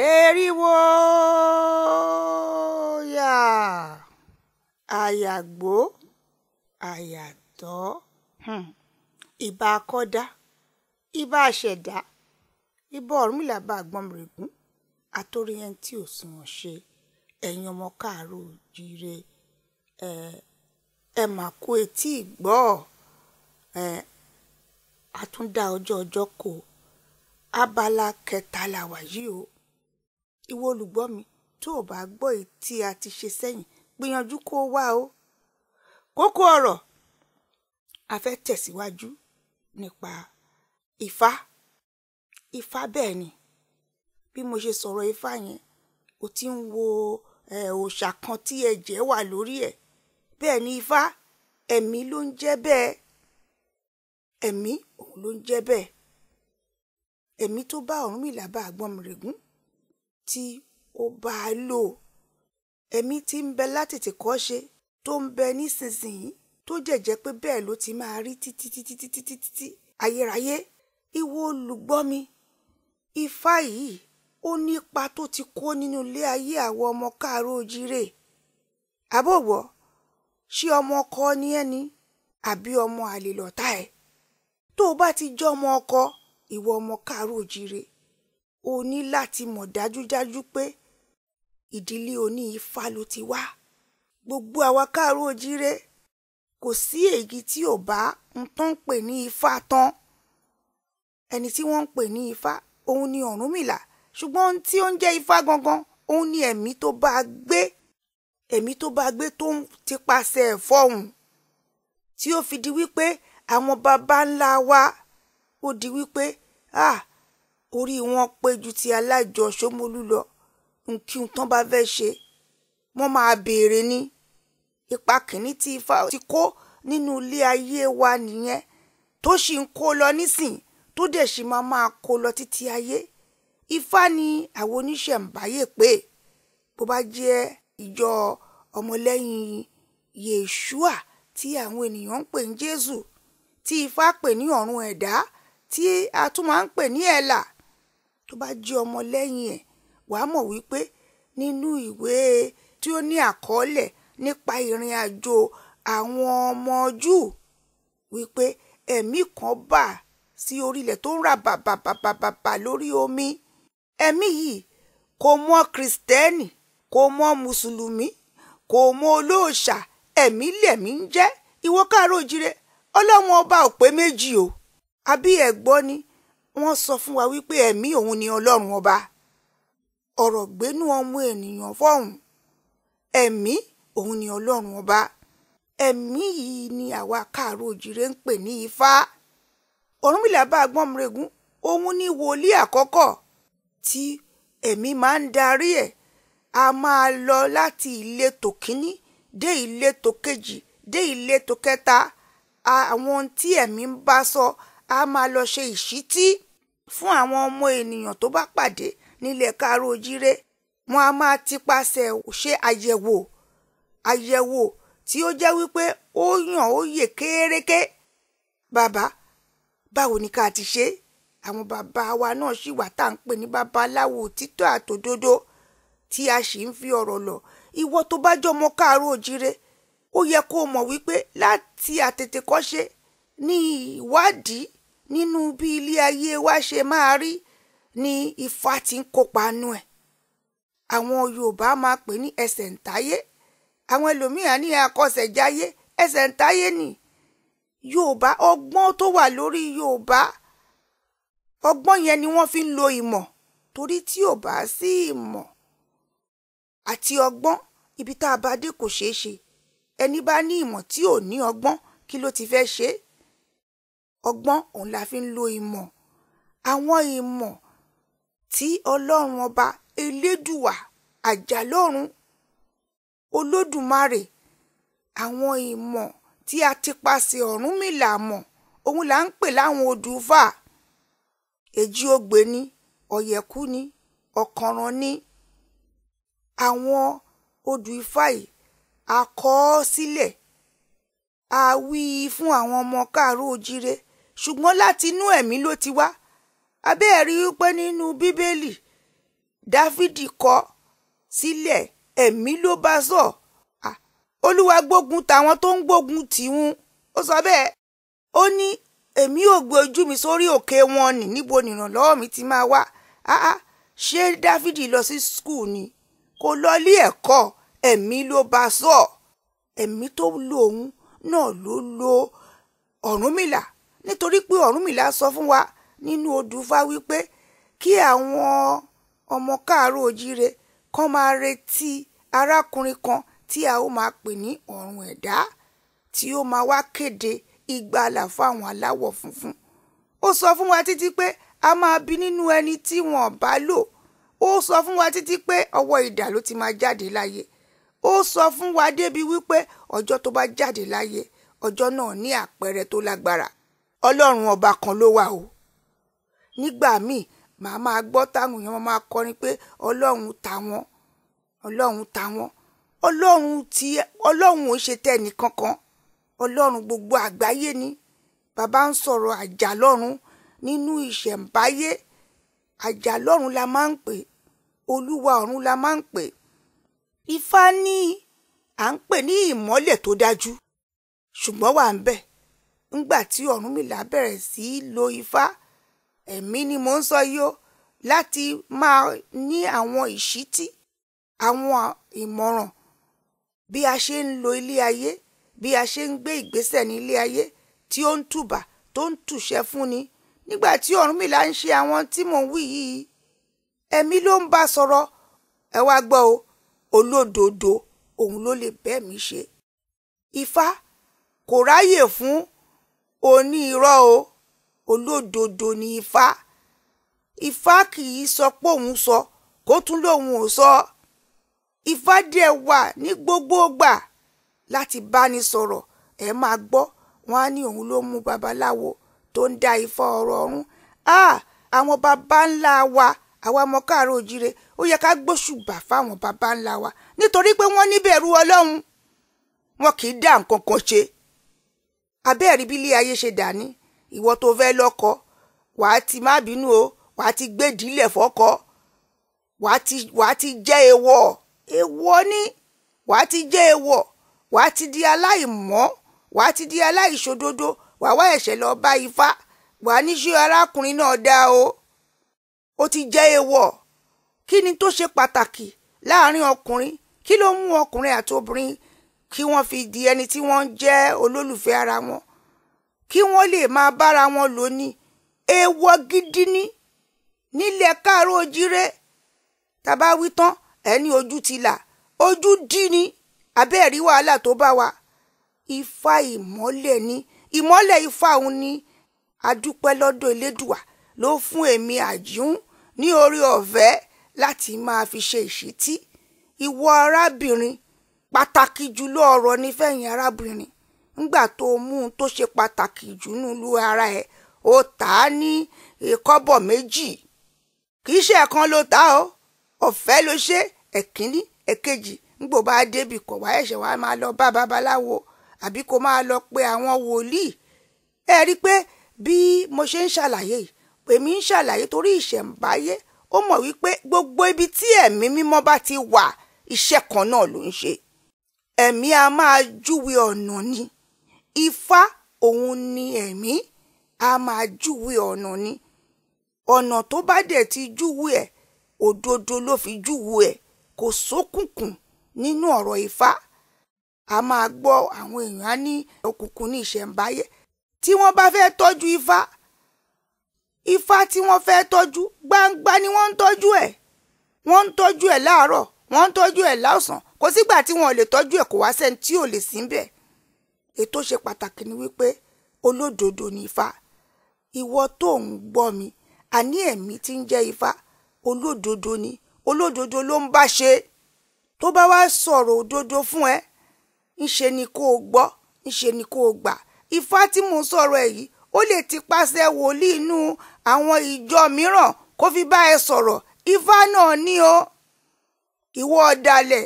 Eriwo ya àyàgbó àyàtọ̀ ìbà akọ́dá ìbà àṣẹ̀dá ìbà Ọ̀rúnmìlà bá Àgbọnmìrègún àtòrí ẹni tí ò sunwọ̀n ṣe ẹ̀yin ọmọ káàárọ̀ oòjíire ẹ mà kú etí ìgbọ́ àtúndá ọjọ́ kò abala kẹta la wà yìí o ìwọ olùgbọ́ mi tó o bá gbọ́ èyí tí a ti ṣe sẹ́yìn gbìyànjú kó wá o kókó ọ̀rọ̀ a fẹ́ tẹ̀síwájú nípa Ifá bẹ́ẹ̀ ni bí mo ṣe sọ̀rọ̀ Ifá yẹn o ti ń wo òòṣà kan tí ẹ̀jẹ̀ wà lórí ẹ̀ bẹ́ẹ̀ ni Ifá ẹ̀mí ló ń jẹ́ bẹ́ẹ̀ ẹ̀mí òun ló ń jẹ́ bẹ́ẹ̀ ẹ̀mí tó bá Ọ̀rúnmìlà bá Àgbọnmìrègún tí ó bá a lò ẹ̀mí tí ń bẹ látètèkọ́ṣe tó ń bẹ nísinsìnyí tó jẹ́jẹ́ pé bẹ́ẹ̀ ló ti máa rí títí ayérayé ìwọ olùgbọ́ mi Ifá yìí ó nípa tó ti kó nínú ilé ayé àwọn ọmọ káàárọ̀ oòjíire àbọ̀wọ̀ ṣé ọmọ ọkọ ni ẹni àbí ọmọ àlè lọ̀tá ẹ̀ tó o bá ti jẹ́ ọmọ ọkọ ìwọ ọmọ káàárọ̀ oòjíire o ní láti mọ̀ dájúdájú pé ìdílé oní Ifá ló ti wá gbogbo àwa káàárọ̀ oòjíire kò sí èyí tí ò bá ń tán pè ní Ifá tán ẹni tí wọ́n ń pè ní Ifá òun ni Ọ̀rúnmìlà ṣùgbọ́n ohun tí ó ń jẹ́ Ifá gangan òun ni ẹ̀mí tó bá gbé tó ń tipasẹ̀ fọ́hùn tí ó fi di wípé àwọn baba ńlá wa ó di wípé orí wọn pé ju ti Alájọ Ṣómólú lọ nkí tán bá fẹ́ ṣe wọ́n máa béèrè ní ipa kìíní tí Ifá ti kó nínú ilé ayé wa nìyẹn tó sì ń kó lọ nísìn tó dẹ̀ sì máa kó lọ títí ayé Ifá ni àwọn oníṣẹ̀ǹbáyé pé bó bá jẹ́ ìjọ ọmọlẹ́yìn Yèṣúà tí àwọn ènìyàn ń pè ní Jésù tí Ifá pè ní ọ̀run ẹ̀dá tí a tún máa ń pè ní ẹ̀là tó bá jẹ́ ọmọlẹ́yìn ẹ̀ wàá mọ̀ wípé nínú ìwé tí ó ní àkọọ́lẹ̀ nípa ìrìn àjò àwọn ọmọ Júù wípé ẹ̀mí kan bà sí orílẹ̀ tó ń rà bàbàbàbà lórí omi ẹ̀mí yìí kò mọ̀ Kristẹni kò mọ̀ Mùsùlùmí kò mọ̀ olóòṣà ẹ̀mí lẹ̀mí ń jẹ́ ìwọ káàárọ̀ oòjíire Ọlọ́run ọba ò pé méjì o àbí ẹ̀gbọ́n ni wọ́n sọ fún wa wípé ẹ̀mí òun ni Ọlọ́run ọba ọ̀rọ̀ gbénú ọmọ ènìyàn fọ́hùn ẹ̀mí òun ni Ọlọ́run ọba ẹ̀mí yìí ni àwa káàárọ̀ oòjíire ń pè ní Ifá Ọ̀rúnmìlà bá Àgbọnmìrègún òun ni wòlíì àkọ́kọ́ tí ẹ̀mí máa ń darí ẹ̀ a máa lọ láti ìletò kínní dé ìletò kejì dé ìletò kẹta àwọn tí ẹ̀mí ń bá sọ a máa lọ ṣe ìṣítí fún àwọn ọmọ ènìyàn tó bá pàdé nílẹ̀ káàárọ̀ oòjíire wọn a máa tipasẹ̀ ṣe àyẹ̀wò tí ó jẹ́ wípé ó yàn ó yè kéréké bàbá báwo ni ká ti ṣe àwọn bàbá wa náà sì wà tá à ń pè ní babaláwo òtítọ́ àtòdodo tí a sì ń fi ọ̀rọ̀ lọ ìwọ tó bá jọmọ káàárọ̀ oòjíire ó yẹ kó mọ̀ wípé láti àtètèkọ́ṣe ní ìwádìí nínú bí ilé ayé wa ṣe máa rí ni Ifá ti ń kópa nú ẹ̀ àwọn Yorùbá máa pè ní ẹsẹ̀ ǹtáyé àwọn ẹlòmíràn ní akọ́ṣẹ́jáyé ẹsẹ̀ ǹtáyé ni Yorùbá ọgbọ́n tó wà lórí Yorùbá ọgbọ́n yẹn ni wọ́n fi ń lo ìmọ̀ torí tí ò bá sí ìmọ̀ àti ọgbọ́n ibi tá a bá dé kò ṣeé ṣe ẹni bá ní ìmọ̀ tí ò ní ọgbọ́n kí ló ti fẹ́ ṣe ọgbọ́n òun la fi ń lo ìmọ̀ àwọn ìmọ̀ tí Ọlọ́run ọba Elédùwà àjàlọ́run Olódùmarè àwọn ìmọ̀ tí a ti pasẹ̀ Ọ̀rúnmìlà mọ̀ òun là ń pè láwọn odù Ifá Èjìogbè ni Ọ̀yẹ̀kú ni Ọ̀kànràn ni àwọn odù Ifá yìí a kọ ọ́ sílẹ̀ a wí fún àwọn ọmọ káàárọ̀ oòjíire ṣùgbọ́n láti inú ẹ̀mí ló ti wá abẹ́ẹ̀rí wípé nínú Bíbélì Dáfídì kọ sílẹ̀, ẹ̀mí ló bá sọ. Olúwa gbógun tàwọn tó ń gbógun tìhun. Ó sọ bẹ́ẹ̀. Ó ní èmi ò gbé ojú mi sórí òkè wọn nì, níbo nìrànlọ́wọ́ mi ti máa wá. Ṣé Dáfídì lọ sí skul ni? Kò lọ ilé ẹ̀kọ́, ẹ̀mí ló bá sọ. Ẹ̀mí tó lo òun náà ló lo Ọ̀rúnmìlà, nítorí pé Ọ̀rúnmìlà sọ fún wa nínú odù Ifá wípé kí àwọn ọmọ káàárọ̀ oòjíire kan máa retí arákùnrin kan tí a ó máa pè ní ọ̀run ẹ̀dá, tí ó máa wá kéde ìgbàlà fáwọn aláwọ̀ funfun. Ó sọ fún wa títí pé a máa bí nínú ẹni tí wọn bá lò. Ó sọ fún wa títí pé ọwọ́ idà ló ti máa jáde láyé. Ó sọ fún wa débi wípé ọjọ́ tó bá jáde láyé, ọjọ́ náà ní àpẹẹrẹ tó lágbára. Ọlọ́run ọba kan ló wà o. Nígbà míì màá máa gbọ́ táwọn èèyàn máa kọrin pé Ọlọ́run tàwọn, Ọlọ́run tàwọn. Ọlọ́run ò ṣe tẹ́ni kankan. Ọlọ́run gbogbo àgbáyé ni. Bàbá ń sọ̀rọ̀ àjàlọ́run nínú ìṣẹ̀ǹbáyé. Àjàlọ́run la máa ń pè, Olúwa ọ̀run la máa ń pè. Ifá ní à ń pè ní ìmọ́lẹ̀ tó dájú, ṣùgbọ́n wà ń bẹ̀. Ńgbà tí Ọ̀rúnmìlà bẹ̀rẹ̀ sí í lo Ifá, ẹ̀mí ni mò ń sọ yìí o, láti máa ní àwọn ìṣítí, àwọn ìmọ̀ràn bí a ṣe ń lo ilé ayé, bí a ṣe ń gbé ìgbésẹ̀ ní ilé ayé tí ó ń tùbà tó ń tùṣẹ́ fún ni. Nígbà tí Ọ̀rúnmìlà ń ṣe àwọn tí mò ń wí yìí, ẹ̀mí ló ń bá sọ̀rọ̀. Ẹ wá gbọ́ o, olódodo òun ló lè bẹ́ẹ̀ mi ṣe. Ifá kò ráyè fún oní irọ́ o, olódodo ni Ifá. Ifá kì í sọ pé òun sọ kó tún lóun ò sọ. Ifá dẹ̀ wà ní gbogbo ìgbà láti bá ni sọ̀rọ̀. Ẹ máa gbọ́, wọ́n á ní òun ló mú babaláwo tó ń dá Ifá ọ̀rọ̀ ọ̀run. Àwọn baba ńlá wa, àwa ọmọ káàárọ̀ oòjíire, ó yẹ ká gbóṣùbà fáwọn baba ńlá wa, nítorí pé wọ́n níbẹ̀rù Ọlọ́run. Wọn kì í dá nǹkan kan ṣe. Abẹ́ẹ̀rí bí ilé ayé ṣe dà ní. Ìwọ tó fẹ́ lọ́kọ, wàá ti má bínú o, wàá ti gbédìílẹ̀ fọ́kọ, wàá ti jẹ́ èèwọ̀. Èèwọ̀ ni, wàá ti jẹ́ èèwọ̀, wàá ti di aláìmọ́, wàá ti di aláìṣòdodo, wàá wá ẹ̀ṣẹ̀ lọ bá Ifá, wàá ní ṣé arákùnrin náà dá o. Ó ti jẹ́ èèwọ̀. Kí ni tó ṣe pàtàkì láàrin ọkùnrin? Kí ló mú ọkùnrin àti obìnrin kí wọ́n fi di ẹni tí wọ́n jẹ́ olólùfẹ́ ara wọn? Kí wọ́n lè máa bára wọn lò ní. Èèwọ̀ gidi ni nílẹ̀ káàárọ̀ oòjíire. Tàbá wí tán, ẹni ojú ti là, ojú dí ni. Abẹ́ẹ̀rí wàhálà tó bá wa. Ifá ìmọ́lẹ̀ ni. Ìmọ́lẹ̀ Ifá òun ni. Adúpẹ́ lọ́dọ̀ Elédùà ló fún èmi Àjíún ní orí ọ̀fẹ́ láti máa fi ṣe ìṣítí. Ìwọ arábìnrin, pàtàkì jùlọ ọ̀rọ̀ ní fẹ̀yìn arábìnrin. Ńgbà tó mú un tó ṣe pàtàkì jù nínú ara ẹ̀, ó tà á ní kọ́bọ̀ méjì. Kì í ṣe ẹ̀kan ló tà ó, ọ̀fẹ́ ló ṣe. Ẹ̀kíní, ẹ̀kejì, ńgbò bá débì kọ̀ wá ẹ̀ṣẹ̀ wá máa lọ bá babaláwo àbí kó máa lọ pe àwọn wòlíì. Ẹ rí i pé bí mo ṣe ń ṣàlàyé yìí, èmi ń ṣàlàyé torí ìṣẹ̀ǹbáyé. Ó mọ̀ wípé gbogbo ibi tí ẹ̀mí mímọ́ bá ti wà, iṣẹ́ kan náà ló ń ṣe. Ẹ̀mí a máa júwe ọ̀nà ni. Ifá òun ni ẹ̀mí, a máa júwe ọ̀nà ni. Ọ̀nà tó bá dẹ̀ ti júwe ẹ̀, òdodo ló fi júwe ẹ̀. Kò sókùnkùn nínú ọ̀rọ̀ Ifá. A máa gbọ́ àwọn èèyàn á ní òkùnkùn ní ìṣẹ̀ǹbáyé. Tí wọ́n bá fẹ́ tọ́jú Ifá, Ifá tí wọ́n fẹ́ tọ́jú, gbangba ni wọ́n ń tọ́jú ẹ̀. Wọ́n ń tọ́jú ẹ̀ láàárọ̀, wọ́n ń tọ́jú ẹ̀ lọ́sàn. Kò sígbà tí wọn ò lè tọ́jú ẹ̀, kò wá sẹ́ni tí ò lè sí ńbẹ̀. Ètò ṣe pàtàkì ni wípé olódodo ni Ifá. Ìwọ tó ń gbọ́ mi, àní ẹ̀mí tí ń jẹ́ Ifá, olódodo ni. Olódodo ló ń bá ṣe. Tó bá wá sọ̀rọ̀ òdodo fún ẹ, ńṣe ni kó o gbọ́, ńṣe ni kó o gbà. Ifá tí mo sọ̀rọ̀ ẹ̀ yìí, ó lè ti pàṣẹ wòlíì inú àwọn ìjọ mìíràn kó fi bá ẹ sọ̀rọ̀. Ifá náà ní o. Ìwọ ọ̀dàlẹ̀,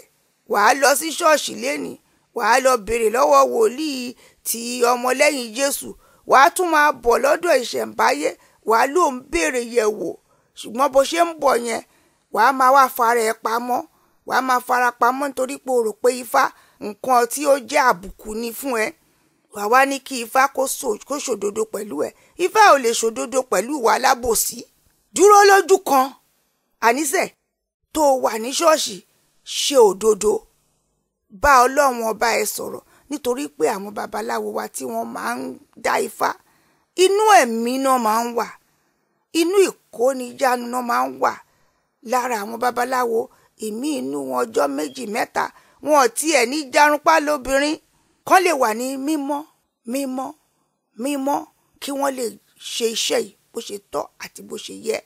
wàá lọ sí ṣọ́ọ̀ṣì lénìí, wàá lọ béèrè lọ́wọ́ wòlíì ti ọmọlẹ́yìn Jésù, wàá tún máa bọ̀ lọ́dọ̀ ìṣẹ̀ǹbáyé, wàá ló ń béèrè yẹ̀wò. Ṣùgbọ́n bó ṣe ń bọ̀ yẹn, wàá máa wá fara ẹ̀ pamọ́, wàá máa fara pamọ́ nítorí pé o rò pé Ifá nǹkan tí ó jẹ́ àbùkù ni fún ẹ. Wàá wá ní kí Ifá kó ṣòdodo pẹ̀lú ẹ. Ifá ò lè ṣòdodo pẹ̀lú ìwà alábòsí. Dúró lójú kan. Àníṣe tó wà ní ṣọ́ọ̀ṣì ṣe òdodo. Bá Ọlọ́run ọba ẹ sọ̀rọ̀ nítorí pé àwọn babaláwo wa tí wọ́n máa ń dá Ifá inú ẹ̀mí náà máa ń wà, inú ìkónijánu náà máa ń wà. Lára àwọn babaláwo ìmí inú wọn ọjọ́ 2 mẹ́ta wọn ò tiẹ̀ ní jarunpá lóbìnrin kán lè wà ní mímọ́ mímọ́ mímọ́ kí wọ́n lè ṣe iṣẹ́ yìí bó ṣe tọ́ àti bó ṣe yẹ.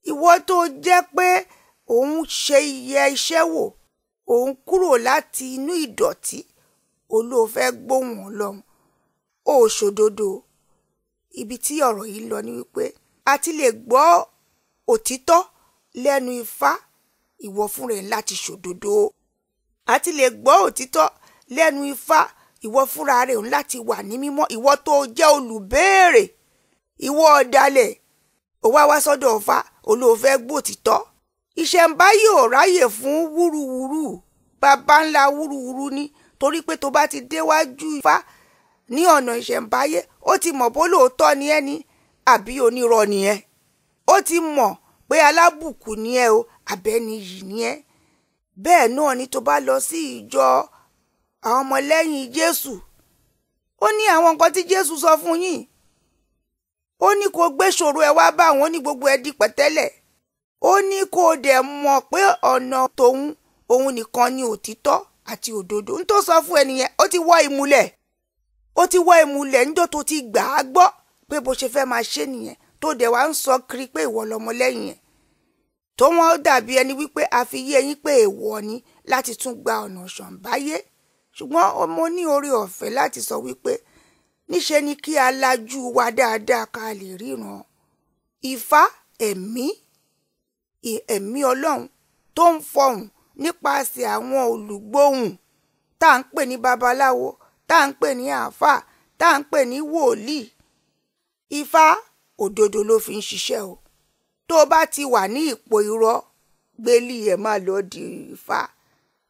Ìwọ tó jẹ́ pé òun ṣe iye iṣẹ́ wò, òun kúrò láti inú ìdọ̀tí, olóòfẹ́ gbóhùn Ọlọ́run, ó ṣòdodo. Ibi tí ọ̀rọ̀ yìí lọ ni wípé a ti lè gbọ́ òtítọ́ lẹ́nu Ifá, ìwọ fún rẹ̀ láti ṣòdodo. A ti lè gbọ́ òtítọ́ lẹ́nu Ifá, ìwọ fúnra rẹ̀ láti wà ní mímọ́. Ìwọ tó jẹ́ olùbéèrè, ìwọ ọ̀dàlẹ̀, ó wá sọ́dọ̀ Ifá, olóòfẹ́ gbòtítọ́. Ìṣẹ̀ǹbáyé ò ráyè fún wúruwúru, bàbá ńlá wúruwúru ní, torí pé tó bá ti déwájú Ifá ní ọ̀nà ìṣẹ̀ǹbáyé, ó ti mọ̀ bó lóòótọ́ ni ẹ́ ni àbí onírọ́ ni ẹ́. Ó ti mọ̀ pé alábùkù ni ẹ́ o àbẹ́ni yìí ni ẹ́. Bẹ́ẹ̀ náà ni tó bá lọ sí ìjọ àwọn ọmọlẹ́yìn Jésù, ó ní àwọn nǹkan tí Jésù sọ fún yín. Ó ní kó gbé ṣòro ẹ wá bá àwọn, ó ní gbogbo ẹ di pẹ̀tẹ́lẹ̀. Ó ní kó dẹ̀ mọ̀ pé ọ̀nà òun nìkan ni òtítọ́ àti òdodo. N tó sọ fún ẹnìyẹn, ó ti wọ́ ìmùlẹ̀. Ó ti wọ́ ìmùlẹ̀ níjọ́ tó ti gbà á gbọ́ pé bó ṣe fẹ́ máa ṣe nìyẹn, tó dẹ̀ wá ń sọ kiri pé ìwọ lọmọlẹ́yìn ẹ̀. Tó wọ́n dàbí ẹni wípé a fi yé yín pé èèwọ̀ ni láti tún gba ọ̀nà ìṣẹ̀ǹbáyé. Ṣùgbọ́n mo ní oore ọ̀fẹ́ láti sọ wípé níṣe ni kí a lajú wa dáadáa ká lè ríran. Ifá ẹ̀mí Ọlọ́run tó ń fọhùn nípasẹ̀ àwọn olùgbóhùn tá à ń pè ní babaláwo, tá à ń pè ní àáfàá, tá à ń pè ní wòlíì. Ifá òdodo ló fi ń ṣiṣẹ́ o. Tó bá ti wà ní ipò irọ́, gbélé ẹ̀ má lọ di Ifá.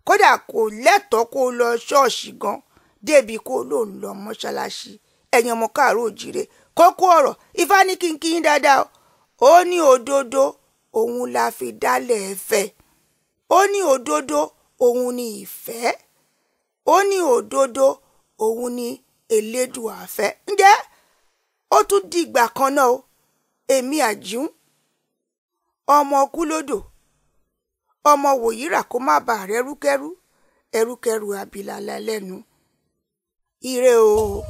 Kódà kò lẹ́tọ̀ọ́ kó lọ ṣọ́ọ̀ṣì gan débi kó ló ń lọ mọ́ṣáláṣí. Ẹ̀yin ọmọ káàárọ̀ oòjíire, kókó ọ̀rọ̀ Ifá ní kínkín dáadáa. Ó ní òdodo òun la fi dálẹ̀ ẹ̀fẹ̀. Ó ní òdodo òun ni ìfẹ́. Ó ní òdodo òun ni Elédùà fẹ́. Ǹjẹ́ ó tún di ìgbà kan náà o. Èmi Àjíún, ọmọ Kúlódò, ọmọ Wòyírà kó má bàa rẹ́rúkẹ́rú, ẹrúkẹ́rú abilala lẹ́nu. Ire o.